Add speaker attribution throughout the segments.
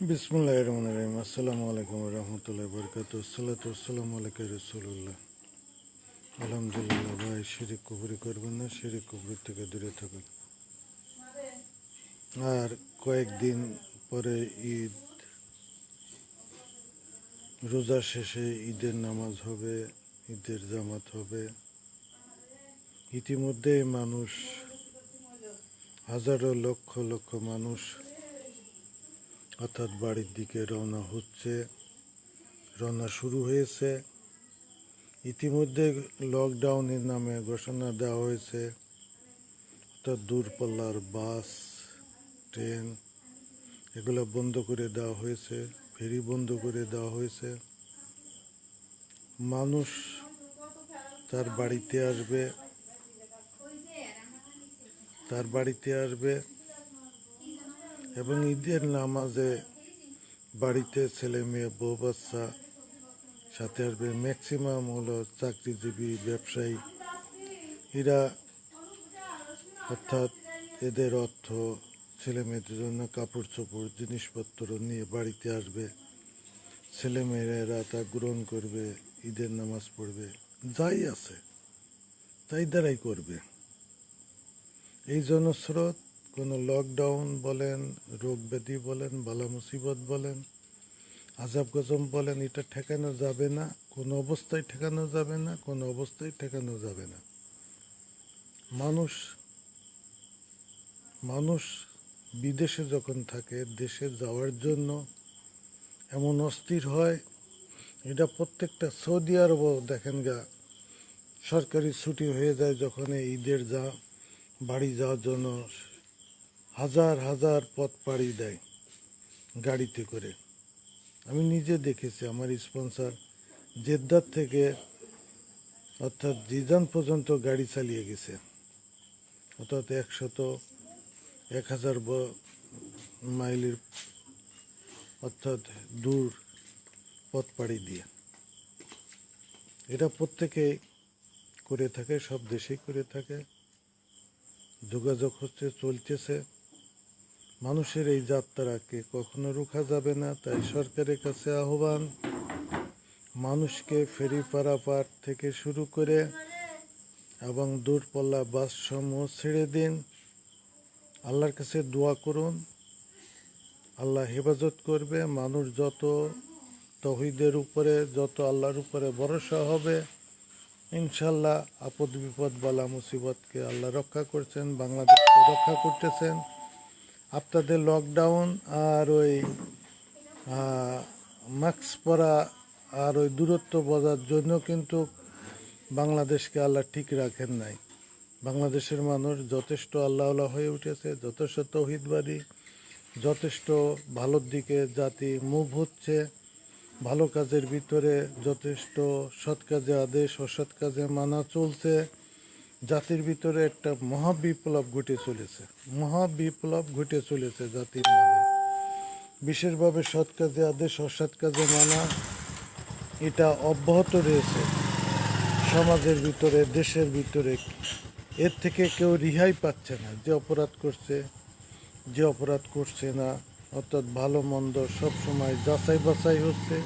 Speaker 1: বিসমুল্লাহির রহমানির রহিম। আসসালামু আলাইকুম রহমতুল্লাহ বরকাত। সালাতু আসসালামু আলাইকা রাসূলুল্লাহ। আলহামদুলিল্লাহ ভাই, শিরিক কুফরি করবেন না, শিরিক কুফরি থেকে দূরে থাকুন। আর কয়েকদিন পরে ঈদ, রোজা শেষে ঈদের নামাজ হবে, ঈদের জামাত হবে। ইতিমধ্যে মানুষ, হাজারো লক্ষ লক্ষ মানুষ অর্থাৎ বাড়ির দিকে রওনা শুরু হয়েছে। ইতিমধ্যে লকডাউনের নামে ঘোষণা দেওয়া হয়েছে, অর্থাৎ দূরপাল্লার বাস, ট্রেন এগুলো বন্ধ করে দেওয়া হয়েছে, ফেরি বন্ধ করে দেওয়া হয়েছে। মানুষ তার বাড়িতে আসবে এবং ঈদের নামাজে বাড়িতে ছেলে মেয়ে বউ বাচ্চা সাথে আসবে। ম্যাক্সিমাম হলো চাকরিজীবী, ব্যবসায়ী। এরা অর্থাৎ এদের অর্থ ছেলে মেয়েদের জন্য কাপড় চোপড় জিনিসপত্র নিয়ে বাড়িতে আসবে। ছেলে মেয়েরা তা গ্রহণ করবে, ঈদের নামাজ পড়বে, যাই আছে তাই দ্বারাই করবে। এই জনস্রোত কোনো লকডাউন বলেন, রোগ ব্যাধি বলেন, বালা মুসিবত বলেন, আজাব গজব বলেন, এটা ঠেকানো যাবে না, কোনো অবস্থায় ঠেকানো যাবে না, কোনো অবস্থায় ঠেকানো যাবে না। মানুষ বিদেশে যখন থাকে, দেশে যাওয়ার জন্য এমন অস্থির হয়। এটা প্রত্যেকটা সৌদি আরবও দেখেন গা, সরকারি ছুটি হয়ে যায় যখন ঈদের বাড়ি যাওয়ার জন্য হাজার হাজার পথ পাড়ি দেয় গাড়িতে করে। আমি নিজে দেখেছি, আমার স্পন্সর জেদ্দার থেকে অর্থাৎ জিজান পর্যন্ত গাড়ি চালিয়ে গেছে, অর্থাৎ 1000 মাইলের অর্থাৎ দূর পথ পাড়ি দিয়ে। এটা প্রত্যেকে করে থাকে, সব দেশেই করে থাকে। যোগাযোগ চলতেছে। মানুষের এই যাত্রাকে কখনো রোখা যাবে না। তাই সরকারের কাছে আহ্বান, মানুষকে ফেরি পারাপার থেকে শুরু করে এবং দূরপাল্লা বাস সমূহ ছেড়ে দিন। আল্লাহর কাছে দোয়া করুন, আল্লাহ হেফাজত করবে। মানুষ যত তৌহিদের উপরে, যত আল্লাহর উপরে ভরসা হবে, ইনশাল্লাহ আপদ বিপদ বালা মুসিবতকে আল্লাহ রক্ষা করছেন, বাংলাদেশকে রক্ষা করতেছেন। আপনাদের লকডাউন আর ওই মাস্ক পরা আর ওই দূরত্ব বজার জন্য কিন্তু বাংলাদেশকে আল্লাহ ঠিক রাখেন নাই। বাংলাদেশের মানুষ যথেষ্ট আল্লাহওয়ালা হয়ে উঠেছে, যথেষ্ট তৌহিদবাদী, যথেষ্ট ভালোর দিকে জাতি মুভ হচ্ছে। ভালো কাজের ভিতরে যথেষ্ট সৎ কাজে আদেশ, অসৎ কাজে মানা চলছে। জাতির ভিতরে একটা মহাবিপ্লব ঘটে চলেছে জাতির মাঝে। বিশেষভাবে সৎ কাজে আদেশ, অসৎ কাজে মানা এটা অব্যাহত রয়েছে সমাজের ভিতরে, দেশের ভিতরে। এর থেকে কেউ রেহাই পাচ্ছে না, যে অপরাধ করছে, যে অপরাধ করছে না। অর্থাৎ ভালো মন্দ সবসময় যাচাই বাছাই হচ্ছে,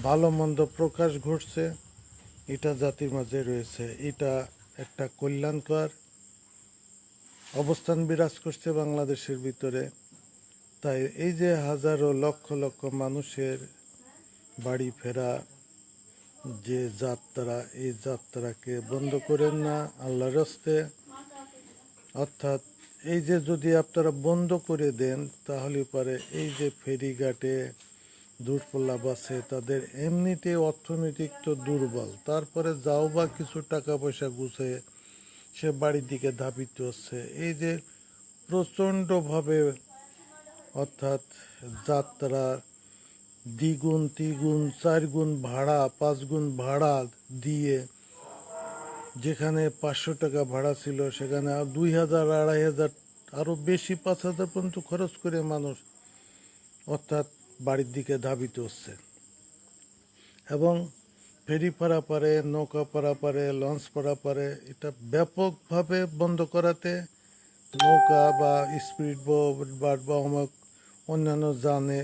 Speaker 1: ভালো মন্দ প্রকাশ ঘটছে। এটা জাতির মাঝে রয়েছে। এটা একটা কল্যাণকর অবস্থান বিরাজ করছে বাংলাদেশের ভিতরে। তাই এই যে হাজারো লক্ষ লক্ষ মানুষের বাড়ি ফেরা যে যাত্রা, এই যাত্রাকে বন্ধ করেন না আল্লাহর রাস্তে। অর্থাৎ এই যে যদি আপনারা বন্ধ করে দেন, তাহলে পরে এই যে ফেরিঘাটে দূরপাল্লা বাসে, তাদের এমনিতে অর্থনৈতিক তো দুর্বল, তারপরে যাও বা কিছু টাকা পয়সা গুছে সে বাড়ির দিকে ধাবিত হচ্ছে। এই যে প্রচণ্ডভাবে অর্থাৎ যাত্রা দ্বিগুণ, তিগুণ, 4 গুণ ভাড়া, 5 গুণ ভাড়া দিয়ে, যেখানে 500 টাকা ভাড়া ছিল সেখানে 2000, 2500, আরও বেশি 5000 পর্যন্ত খরচ করে মানুষ অর্থাৎ বাড়ির দিকে ধাবিত হচ্ছে। এবং ফেরি পারাপারে, নৌকা পারাপারে, লঞ্চ পারাপারে এটা ব্যাপকভাবে বন্ধ করাতে নৌকা বা স্পিড বোট বা অন্যান্য যানে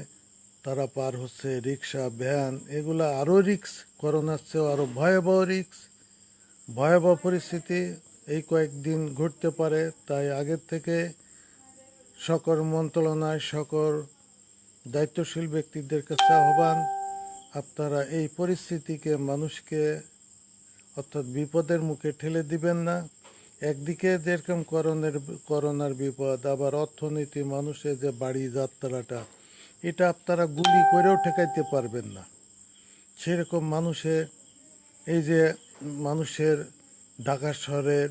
Speaker 1: তারা পার হচ্ছে, রিক্সা ভ্যান, এগুলা আরও রিক্স, করোনার চেয়েও আরও ভয়াবহ রিক্স, ভয়াবহ পরিস্থিতি এই কয়েকদিন ঘটতে পারে। তাই আগের থেকে সকল মন্ত্রণালয়, সকল দায়িত্বশীল ব্যক্তিদের কাছে আহ্বান, আপনারা এই পরিস্থিতিকে মানুষকে অর্থাৎ বিপদের মুখে ঠেলে দিবেন না। একদিকে যেরকম করোনার বিপদ, আবার অর্থনীতি, মানুষের যে বাড়ি যাত্রাটা, এটা আপনারা গুলি করেও ঠেকাইতে পারবেন না। সেরকম এই যে মানুষের ঢাকা শহরের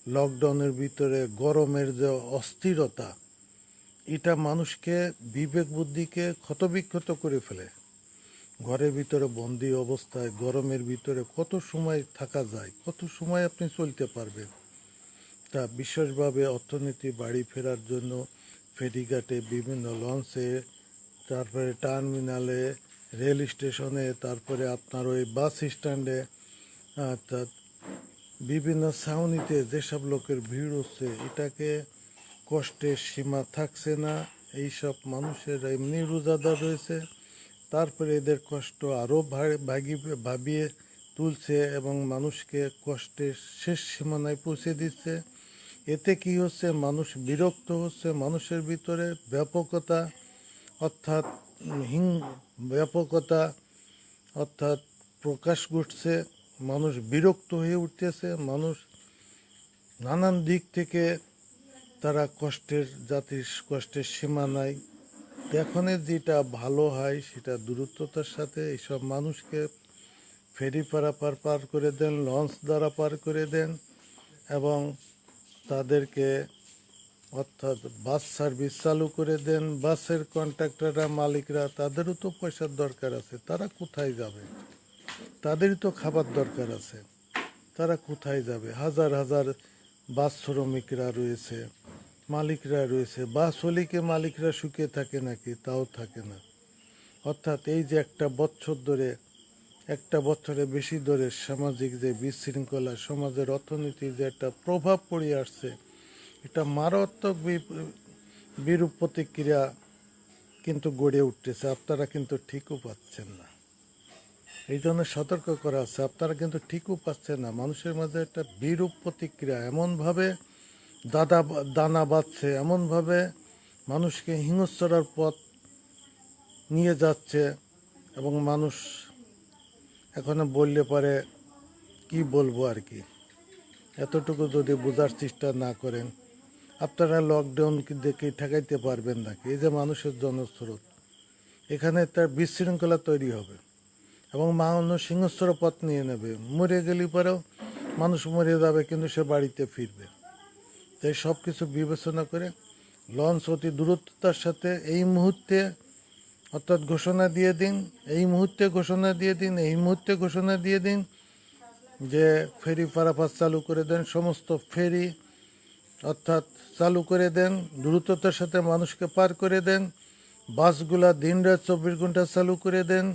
Speaker 1: লকডাউনের ভিতরে গরমের যে অস্থিরতা, এটা মানুষকে বিবেক বুদ্ধিকে ক্ষতবিক্ষত করে ফেলে। ঘরের ভিতরে বন্দি অবস্থায় গরমের ভিতরে কত সময় থাকা যায়, কত সময় আপনি চলতে পারবেন। তা বিশেষভাবে অর্থনীতি বাড়ি ফেরার জন্য ফেরিঘাটে, বিভিন্ন লঞ্চে, তারপরে টার্মিনালে, রেল স্টেশনে, তারপরে আপনার ওই বাস স্ট্যান্ডে, অর্থাৎ বিভিন্ন ছাউনিতে যেসব লোকের ভিড় হচ্ছে, এটাকে কষ্টের সীমা থাকছে না। এইসব মানুষের এমনি রোজাদার রয়েছে, তারপরে এদের কষ্ট আরও ভাবিয়ে তুলছে এবং মানুষকে কষ্টের শেষ সীমানায় পৌঁছে দিচ্ছে। এতে কি হচ্ছে, মানুষ বিরক্ত হচ্ছে, মানুষের ভিতরে ব্যাপকতা অর্থাৎ ব্যাপকতা অর্থাৎ প্রকাশ ঘটছে, মানুষ বিরক্ত হয়ে উঠতেছে, মানুষ নানান দিক থেকে তারা জাতির কষ্টের সীমানায়। এখন যেটা ভালো হয় সেটা দ্রুততার সাথে এইসব মানুষকে ফেরি পার করে দেন, লঞ্চ দ্বারা পার করে দেন, এবং তাদেরকে অর্থাৎ বাস সার্ভিস চালু করে দেন। বাসের কন্ট্রাক্টররা, মালিকরা, তাদেরও তো পয়সার দরকার আছে, তারা কোথায় যাবে? তাদেরই তো খাবার দরকার আছে, তারা কোথায় যাবে? হাজার হাজার বাস শ্রমিকরা রয়েছে, মালিকরা রয়েছে। বাস হলে কি মালিকরা সুখে থাকে নাকি? তাও থাকে না। অর্থাৎ এই যে একটা বছরে বেশি ধরে সামাজিক যে বিশৃঙ্খলা, সমাজের অর্থনীতির যে একটা প্রভাব পড়ে আসছে, এটা মারাত্মক বিরূপ প্রতিক্রিয়া কিন্তু গড়ে উঠতেছে। আপনারা কিন্তু ঠিকও পাচ্ছেন না, এই জন্য সতর্ক করা আছে, আপনারা কিন্তু ঠিকও পাচ্ছেন না। মানুষের মাঝে একটা বিরূপ প্রতিক্রিয়া এমনভাবে দানা বাঁধছে, এমনভাবে মানুষকে হিংস্রতার পথ নিয়ে যাচ্ছে, এবং মানুষ এখনো বললে পারে কি বলবো আর কি, এতটুকু যদি বোঝার চেষ্টা না করেন, আপনারা লকডাউন দেখে ঠেকাইতে পারবেন নাকি? এই যে মানুষের জনস্রোত, এখানে তার বিশৃঙ্খলা তৈরি হবে এবং মানুষ হিংস্র পথ নিয়ে নেবে। মরে গেলে পরেও মানুষ মরে যাবে, কিন্তু সে বাড়িতে ফিরবে। তাই সব কিছু বিবেচনা করে লঞ্চ অতি দ্রুততার সাথে এই মুহূর্তে অর্থাৎ ঘোষণা দিয়ে দিন, এই মুহূর্তে ঘোষণা দিয়ে দিন যে ফেরি পারাপার চালু করে দেন, সমস্ত ফেরি অর্থাৎ চালু করে দেন, দ্রুততার সাথে মানুষকে পার করে দেন। বাসগুলা দিনরাত 24 ঘন্টা চালু করে দেন,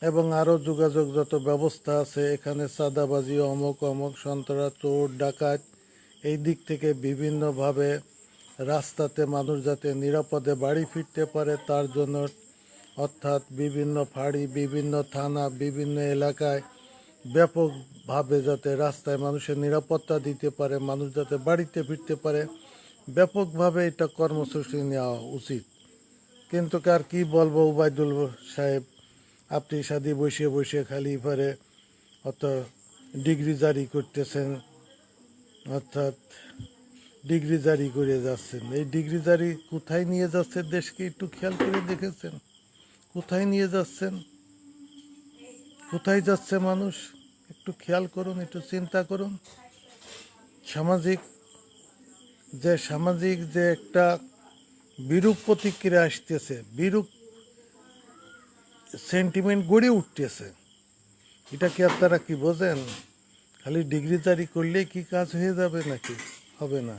Speaker 1: এবং আরও যোগাযোগ যত ব্যবস্থা আছে এখানে, চাঁদাবাজি, অমক সন্ত্রাস, চোর ডাকাত, এই দিক থেকে বিভিন্নভাবে রাস্তাতে মানুষ যাতে নিরাপদে বাড়ি ফিরতে পারে তার জন্য, অর্থাৎ বিভিন্ন ফাঁড়ি, বিভিন্ন থানা, বিভিন্ন এলাকায় ব্যাপকভাবে যাতে রাস্তায় মানুষের নিরাপত্তা দিতে পারে, মানুষ যাতে বাড়িতে ফিরতে পারে, ব্যাপকভাবে এটা কর্মসূচি নেওয়া উচিত। কিন্তু কার কি বলবো ওবায়দুল সাহেব, আপনি সাথে বসে খালি পারে অর্থাৎ ডিগ্রি জারি করতেছেন, অর্থাৎ ডিগ্রি জারি করে যাচ্ছেন। এই ডিগ্রি জারি কোথায় নিয়ে যাচ্ছে দেশকে একটু খেয়াল করে দেখেছেন? কোথায় নিয়ে যাচ্ছেন? কোথায় যাচ্ছে মানুষ? একটু খেয়াল করুন, একটু চিন্তা করুন। সামাজিক যে একটা বিরূপ প্রতিক্রিয়া আসতেছে, বিরূপ সেন্টিমেন্ট গড়ে উঠতেছে, এটা কি আপনারা কি বোঝেন? খালি ডিগ্রি জারি করলেই কি কাজ হয়ে যাবে নাকি? হবে না।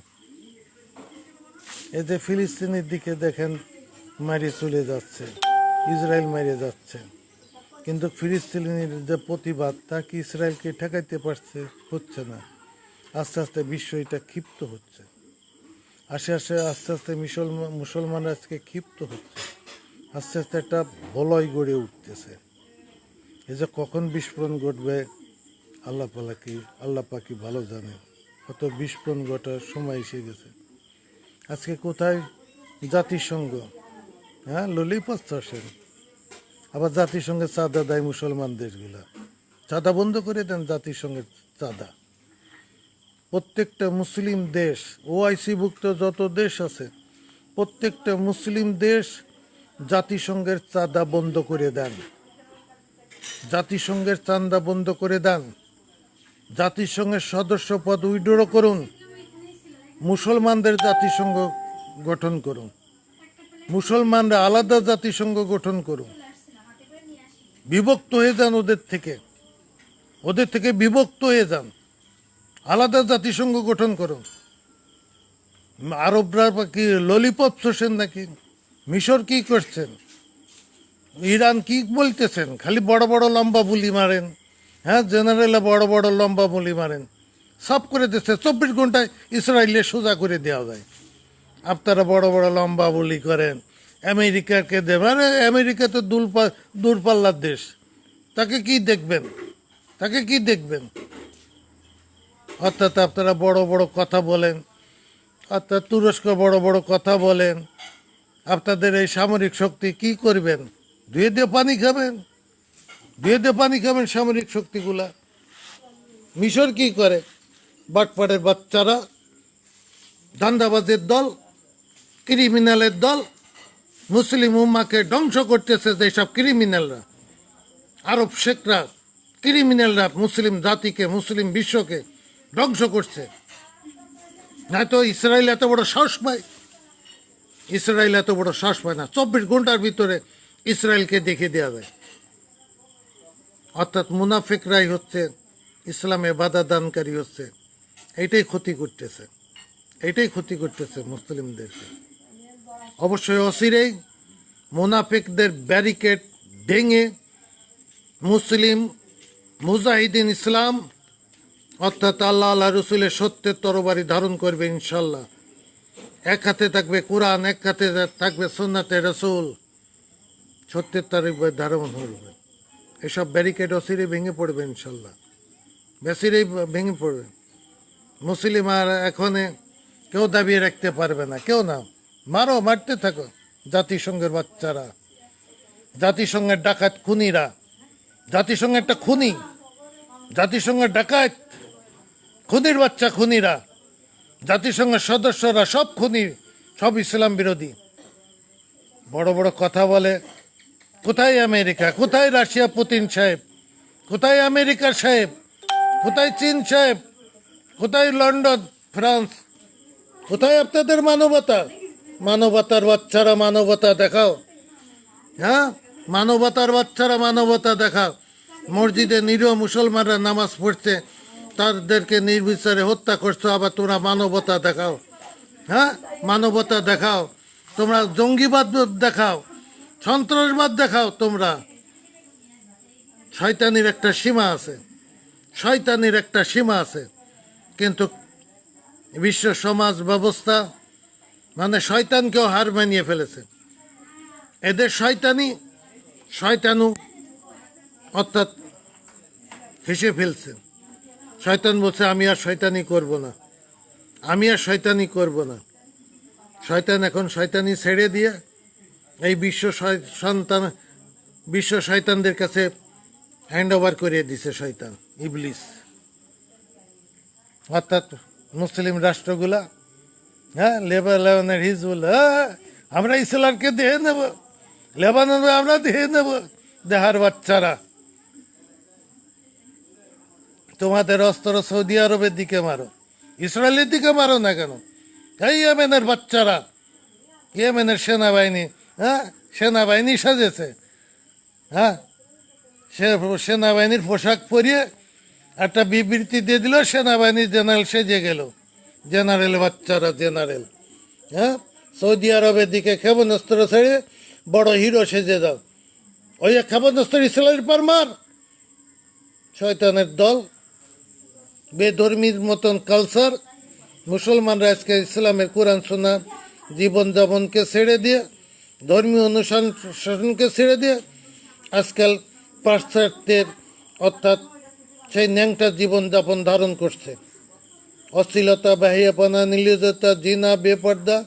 Speaker 1: এই যে ফিলিস্তিনের দিকে দেখেন মারিয়ে চলে যাচ্ছে, ইসরায়েল মারিয়ে যাচ্ছে, কিন্তু ফিলিস্তিনের যে প্রতিবাদ, তা কি ইসরায়েলকে ঠেকাইতে হচ্ছে না। আস্তে আস্তে বিশ্ব এটা ক্ষিপ্ত হচ্ছে, আস্তে আস্তে মুসলমানরা আজকে ক্ষিপ্ত হচ্ছে। আস্তে আস্তে একটা বলয় গড়ে উঠতেছে। এই যে কখন বিস্ফোরণ ঘটবে আল্লাহ পাকি ভালো জানে। হয়তো বিস্ফোরণ ঘটার সময় এসে গেছে। আজকে কোথায় জাতিসংঘ, হ্যাঁ, ললিপপ চাষেন, আবার জাতিসংঘের চাঁদা দেয় মুসলমান দেশগুলা। চাঁদা বন্ধ করে দেন জাতিসংঘের চাঁদা। প্রত্যেকটা মুসলিম দেশ, ওআইসিভুক্ত যত দেশ আছে, প্রত্যেকটা মুসলিম দেশ জাতিসংঘের চাঁদা বন্ধ করে দেন। জাতিসংঘের চাঁদা বন্ধ করে দেন। জাতিসংঘের সদস্য পদ উইথড্র করুন। মুসলমানদের জাতিসংঘ গঠন করুন। মুসলমানরা আলাদা জাতিসংঘ গঠন করুন। বিভক্ত হয়ে যান ওদের থেকে বিভক্ত হয়ে যান। আলাদা জাতিসংঘ গঠন করুন। আরবরা কি ললিপপ চষেন নাকি? মিশর কি করছেন? ইরান কি বলতেছেন? খালি বড় বড় লম্বা বুলি মারেন, হ্যাঁ, জেনারেলে বড় বড় লম্বা বুলি মারেন। সব করে দিচ্ছে, 24 ঘন্টায় ইসরায়েলে সোজা করে দেওয়া যায়। আপনারা বড় বড় লম্বা বুলি করেন, আমেরিকাকে দেবেন। আরে আমেরিকা তো দূরপাল্লার দেশ, তাকে কি দেখবেন? অর্থাৎ আপনারা বড় বড় কথা বলেন, অর্থাৎ তুরস্ক বড় বড় কথা বলেন। আপনাদের এই সামরিক শক্তি কি করবেন? ধুয়ে দিয়ে পানি খাবেন সামরিক শক্তিগুলা। মিশর কি করে? বাটপাড়ের বাচ্চারা, ধান্দাবাজের দল, ক্রিমিনালের দল, মুসলিম উম্মাকে ধ্বংস করতেছে যেসব ক্রিমিনালরা, আরব শেখরা, ক্রিমিনালরা মুসলিম জাতিকে, মুসলিম বিশ্বকে ধ্বংস করছে। নয়তো ইসরায়েল এত বড় সাহস পায়? ইসরায়েল এত বড় সাহস পায় না। 24 ঘন্টার ভিতরে ইসরায়েলকে দেখে দেওয়া যায়। অর্থাৎ মুনাফিকরাই হচ্ছে ইসলামে বাধা দানকারী হচ্ছে। এইটাই ক্ষতি করতেছে মুসলিমদেরকে। অবশ্যই অচিরেই মুনাফিকদের ব্যারিকেড ভেঙে মুসলিম মুজাহিদিন ইসলাম, অর্থাৎ আল্লাহ রসুলের সত্যের তরবারি ধারণ করবে ইনশাল্লাহ। এক হাতে থাকবে কোরআন, এক হাতে থাকবে সুন্নাতে রসুল, সত্যের তরবারি ধারণ করবে। এসব ব্যারিকেড অচিরেই ভেঙে পড়বে ইনশাল্লাহ, বেশিরেই ভেঙে পড়বে। মুসলিম আর এখন কেউ দাবিয়ে রাখতে পারবে না, কেউ না। মারতে থাকো জাতিসংঘের বাচ্চারা, জাতিসংঘের ডাকাত খুনিরা। জাতিসংঘের একটা খুনি, জাতিসংঘের ডাকাত, খুনির বাচ্চা খুনিরা, জাতিসংঘের সদস্যরা সব খুনি, সব ইসলাম বিরোধী। বড় বড় কথা বলে। কোথায় আমেরিকা? কোথায় রাশিয়া পুতিন সাহেব? কোথায় আমেরিকা সাহেব? কোথায় চীন সাহেব? কোথায় লন্ডন, ফ্রান্স? কোথায় আপনাদের মানবতার বাচ্চারা মানবতা দেখাও। হ্যাঁ, মানবতার বাচ্চারা মানবতা দেখাও। মসজিদে নিরীহ মুসলমানরা নামাজ পড়ছে, তাদেরকে নির্বিচারে হত্যা করছো, আবার তোমরা মানবতা দেখাও। হ্যাঁ, মানবতা দেখাও। তোমরা জঙ্গিবাদ দেখাও, সন্ত্রাসবাদ দেখাও। তোমরা শয়তানির একটা সীমা আছে। কিন্তু বিশ্ব সমাজ ব্যবস্থা মানে শয়তানকেও হার মানিয়ে ফেলেছে। এদের শয়তানু অর্থাৎ হেসে ফেলছে। শয়তান বলছে আমি আর শয়তানি করব না। শয়তান এখন শয়তানি ছেড়ে দিয়ে এই বিশ্ব শয়তানদের কাছে হ্যান্ড ওভার করে দিছে শয়তান, ইবলিস। অর্থাৎ মুসলিম রাষ্ট্রগুলা, হ্যাঁ, লেবাননের হিজবুল্লাহ, আমরা ইসরায়েলকে দিয়ে নেব, লেবানন আমরা দিয়ে নেব। দেহার বাচ্চারা, তোমাদের অস্ত্র সৌদি আরবের দিকে মারো, ইসরায়েলের দিকে মারো না কেন? এই ইয়েমেনের বাচ্চারা, ইয়েমেনের সেনাবাহিনী, হ্যাঁ, সেনাবাহিনী সাজেছে। হ্যাঁ, সে সেনাবাহিনীর পোশাক পরিয়ে একটা বিবৃতি দিয়ে দিল, সেনাবাহিনীর জেনারেল সেজে গেল। জেনারেল বাচ্চারা, জেনারেল। হ্যাঁ, সৌদি আরবের দিকে ক্ষেপণাস্ত্র ছেড়ে বড় হিরো সেজে যাও। ওই ক্ষেপণাস্ত্র ইসরায়েলের পর মার। শয়তানের দল, বেধর্মীর মতন কালচার। মুসলমানরা আজকে ইসলামের কোরআন সুন্নাহ জীবনযাপনকে ছেড়ে দিয়ে ধর্মীয় অনুশাসনকে ছেড়ে দিয়ে আজকাল পাশ্চাত্যের অর্থাৎ সেই ন্যাংটা জীবনযাপন ধারণ করছে। অশ্লীলতা, বাহিয়াপনা, নির্লজ্জতা, জিনা, বেপর্দা,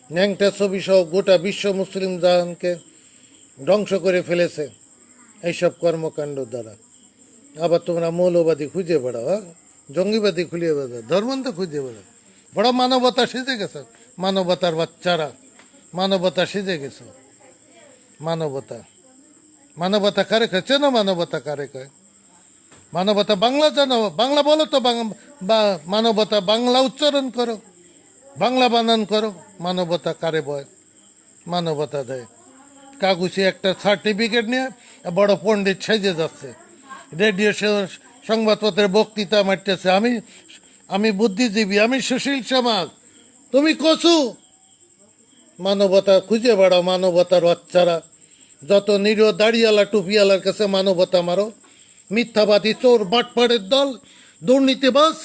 Speaker 1: ন্যাংটা ছবি সহ গোটা বিশ্ব মুসলিম জাহানকে ধ্বংস করে ফেলেছে এইসব কর্মকাণ্ড দ্বারা। আবার তোমরা মৌলবাদী খুঁজে বেড়াও, হ্যাঁ, জঙ্গিবাদী খুঁজে বেড়াও, ধর্মান্ত খুঁজে বেড়াও। বড় মানবতা সেজে গেছে, মানবতার বাচ্চারা, মানবতা সেজে গেছে। মানবতা, মানবতা কারে কয়? চেনো মানবতা কারে কয়? মানবতা বাংলা জানো? বাংলা বলো তো, মানবতা বাংলা উচ্চারণ করো, বাংলা বানান করো। মানবতা কারে বয়? মানবতা দেয় কাগুসি একটা সার্টিফিকেট নিয়ে বড় পণ্ডিত সেজে যাচ্ছে, রেডিও সংবাদপত্রের বক্তৃতা মারতেছে, আমি বুদ্ধিজীবী, আমি সুশীল সমাজ, তুমি কচু। মানবতা খুঁজে বেড়াও, মানবতার বাচ্চারা। যত নিরীহ দাড়িওয়ালা টুপিওয়ালার কাছে মানবতা মারো। মিথ্যাবাদী, চোর, বাটপাড়ের দল, দুর্নীতিবাজ,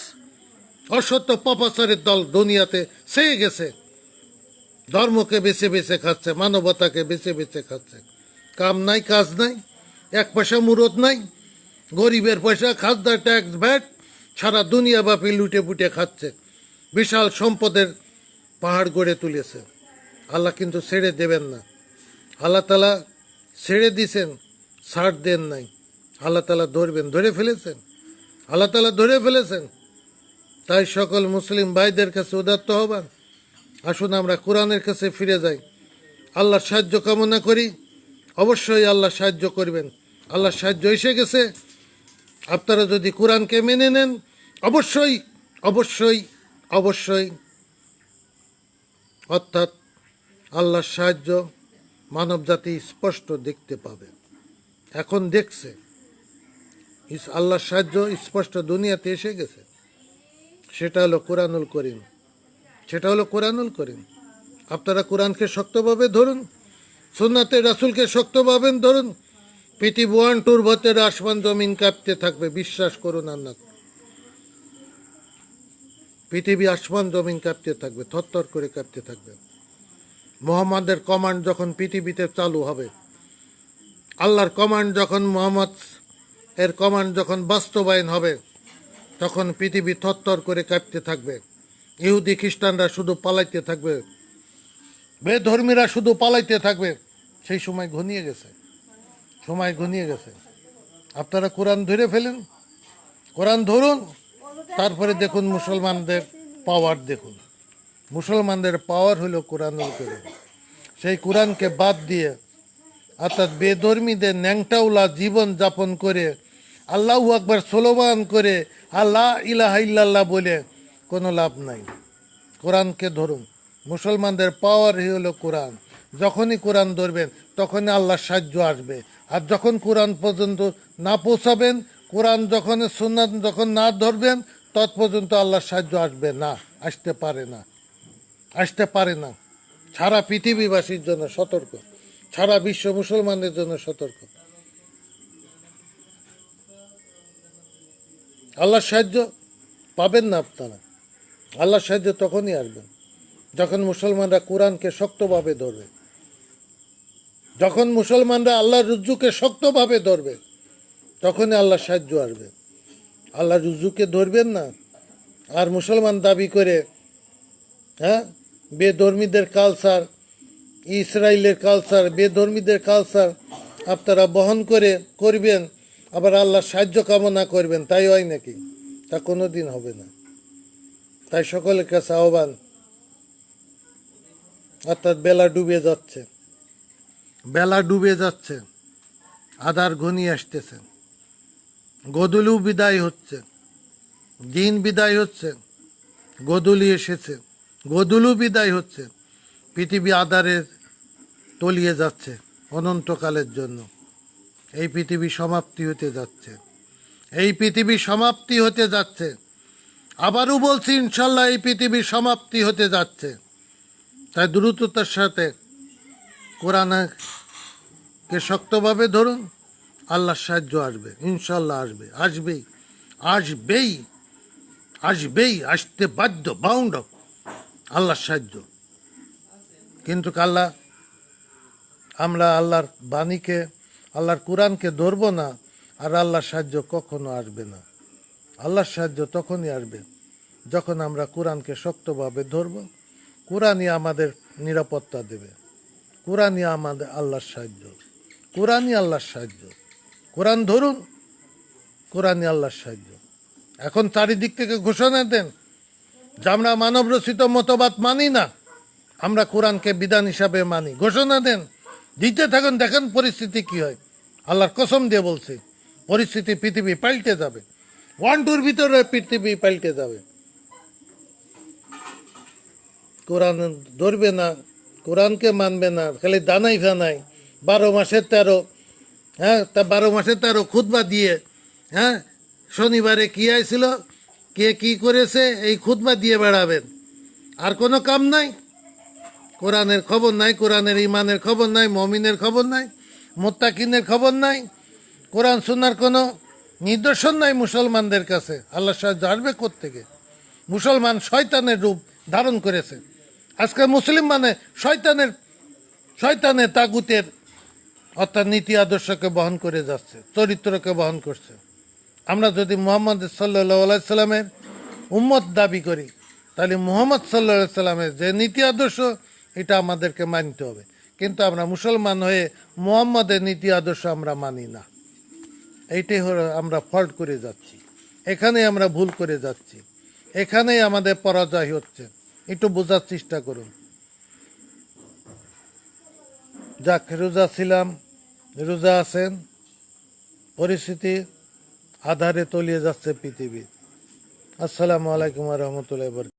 Speaker 1: অসত্য পাপাচারের দল দুনিয়াতে ছেয়ে গেছে। ধর্মকে বেছে বেছে খাচ্ছে, মানবতাকে বেছে বেছে খাচ্ছে। কাম নাই, কাজ নাই, এক পয়সা মুরত নাই, গরিবের পয়সা, খাজনা, ট্যাক্স, ভ্যাট সারা দুনিয়া ব্যাপী লুটে পুটে খাচ্ছে। বিশাল সম্পদের পাহাড় গড়ে তুলেছে। আল্লাহ কিন্তু ছেড়ে দেবেন না। আল্লাহ তালা ছেড়ে দিছেন, ছাড় দেন নাই। আল্লাহ তালা ধরবেন, ধরে ফেলেছেন, আল্লাহ তালা ধরে ফেলেছেন। তাই সকল মুসলিম ভাইদের কাছে উদাত্ত হবেন, আসুন আমরা কোরআনের কাছে ফিরে যাই, আল্লাহর সাহায্য কামনা করি। অবশ্যই আল্লাহ সাহায্য করবেন, আল্লাহর সাহায্য এসে গেছে। আপনারা যদি কোরআনকে মেনে নেন, অবশ্যই অবশ্যই অবশ্যই অর্থাৎ আল্লাহর সাহায্য মানব জাতি স্পষ্ট দেখতে পাবে। এখন দেখছে, আল্লাহর সাহায্য স্পষ্ট দুনিয়াতে এসে গেছে। সেটা হলো কোরআনুল করিম, সেটা হলো কোরআনুল করিম। আপনারা কোরআনকে শক্তভাবে ধরুন, সুন্নাতে রাসূলকে শক্তভাবে ধরুন। পৃথিবী 1-2 ভতের আসমান জমিন কাঁপতে থাকবে, বিশ্বাস করুন আর না। পৃথিবী আসমান জমিন কাঁপতে থাকবে, থরথর করে কাঁপতে থাকবে। মুহাম্মাদের কমান্ড যখন পৃথিবীতে চালু হবে, আল্লাহর কমান্ড যখন, মুহাম্মদ এর কমান্ড যখন বাস্তবায়ন হবে, তখন পৃথিবী থরথর করে কাঁপতে থাকবে। ইহুদি খ্রিস্টানরা শুধু পালাইতে থাকবে, বেধর্মীরা শুধু পালাইতে থাকবে। সেই সময় ঘনিয়ে গেছে, সময় ঘনিয়ে গেছে। আপনারা কোরআন ধরে ফেলেন, কোরআন ধরুন, তারপরে দেখুন মুসলমানদের পাওয়ার। দেখুন মুসলমানদের পাওয়ার হলো কোরআনুল কারীম। সেই কোরআনকে বাদ দিয়ে অর্থাৎ বেধর্মীদের ন্যাংটাউলা জীবন যাপন করে, আল্লাহু আকবার স্লোগান করে, আল্লাহ ইলাহা ইল্লাল্লাহ বলে কোনো লাভ নাই। কোরআনকে ধরুন, মুসলমানদের পাওয়ারই হলো কোরআন। যখনই কোরআন ধরবেন তখনই আল্লাহর সাহায্য আসবে। আর যখন কোরআন পর্যন্ত না পৌঁছাবেন, কোরআন যখন সুন্নাত যখন না ধরবেন, তৎপর্যন্ত আল্লাহর সাহায্য আসবে না, আসতে পারে না, আসতে পারে না। সারা পৃথিবীবাসীর জন্য সতর্ক, সারা বিশ্ব মুসলমানদের জন্য সতর্ক। আল্লাহর সাহায্য পাবেন না আপনারা। আল্লাহর সাহায্য তখনই আসবেন যখন মুসলমানরা কোরআনকে শক্তভাবে ধরবে, যখন মুসলমানরা আল্লাহর রুজুকে শক্তভাবে ধরবে, তখনই আল্লাহর সাহায্য আসবে। আল্লাহর রুজুকে ধরবেন না আর মুসলমান দাবি করে, হ্যাঁ, বেধর্মীদের কালচার, ইসরায়েলের কালচার, বেধর্মীদের কালচার আপনারা বহন করে করবেন, আবার আল্লাহর সাহায্য কামনা করবেন, তাই হয় নাকি? তা কোনো দিন হবে না। তাই সকলের কাছে আহ্বান, অর্থাৎ বেলা ডুবে যাচ্ছে, বেলা ডুবে যাচ্ছে, আধার ঘনিয়ে আসতেছে, গোধূলিও বিদায় হচ্ছে, দিন বিদায় হচ্ছে, গোধূলি এসেছে, গোধূলিও বিদায় হচ্ছে। পৃথিবী আধারে তলিয়ে যাচ্ছে অনন্তকালের জন্য। এই পৃথিবী সমাপ্তি হতে যাচ্ছে, এই পৃথিবী সমাপ্তি হতে যাচ্ছে। আবারও বলছি, ইনশাল্লাহ এই পৃথিবীর সমাপ্তি হতে যাচ্ছে। তাই দ্রুততার সাথে কোরআনকে শক্তভাবে ধরুন, আল্লাহর সাহায্য আসবে, ইনশাল্লাহ আসবে, আসবেই, আসবেই, আসবেই, আসতে বাধ্য, বাউন্ড আল্লাহর সাহায্য। কিন্তু আল্লাহ আমরা আল্লাহর বাণীকে, আল্লাহর কোরআনকে ধরবো না, আর আল্লাহর সাহায্য কখনো আসবে না। আল্লাহর সাহায্য তখনই আসবে যখন আমরা কোরআনকে শক্তভাবে ধরব। কোরআনই আমাদের নিরাপত্তা দেবে, কোরআনই আমাদের আল্লাহর সাহায্য, কোরআনই আল্লাহর সাহায্য। কোরআন ধরুন, কোরআনই আল্লাহর সাহায্য। এখন চারিদিক থেকে ঘোষণা দেন যে আমরা মানব রচিত মতবাদ মানি না, আমরা কোরআনকে বিধান হিসাবে মানি। ঘোষণা দেন, দিতে থাকুন, দেখেন পরিস্থিতি কি হয়। আল্লাহর কসম দিয়ে বলছি, পরিস্থিতি পৃথিবী পাল্টে যাবে। 1-2 ভিতরে পৃথিবী পাল্টে যাবে। কোরআন ধরবে না, কোরআনকে মানবে না, খালি দানাই ফানাই 12 মাসে 13, হ্যাঁ, তা 12 মাসে 13 খুতবা দিয়ে, হ্যাঁ, শনিবারে কি আইছিল, কে কি করেছে, এই খুতবা দিয়ে বেড়াবেন। আর কোনো কাম নাই, কোরআনের খবর নাই, কোরআনের ইমানের খবর নাই, মমিনের খবর নাই, মুত্তাকিনের খবর নাই, কোরআন সুন্নাহর কোনো নিদর্শন নাই মুসলমানদের কাছে। আল্লাহ সাহায্য আসবে কোত্থেকে? মুসলমান শয়তানের রূপ ধারণ করেছে। আজকে মুসলিম মানে শয়তানের তাগুতের অর্থাৎ নীতি আদর্শকে বহন করে যাচ্ছে, চরিত্রকে বহন করছে। আমরা যদি মুহাম্মদ সাল্লাল্লাহু আলাইহি সাল্লামের উম্মত দাবি করি, তাহলে মুহাম্মদ সাল্লাল্লাহু আলাইহি সাল্লামের যে নীতি আদর্শ, এটা আমাদেরকে মানতে হবে। কিন্তু আমরা মুসলমান হয়ে মুহাম্মদের নীতি আদর্শ আমরা মানি না। এইটাই হলো আমরা ফল্ট করে যাচ্ছি, এখানেই আমরা ভুল করে যাচ্ছি, এখানেই আমাদের পরাজয় হচ্ছে। একটু বোঝার চেষ্টা করুন। যাক, রোজা ছিলাম, রোজা আছেন, পরিস্থিতি আধারে তলিয়ে যাচ্ছে পৃথিবী। আসসালামু আলাইকুম ওয়া রাহমাতুল্লাহি ওয়া বারাকাতুহু।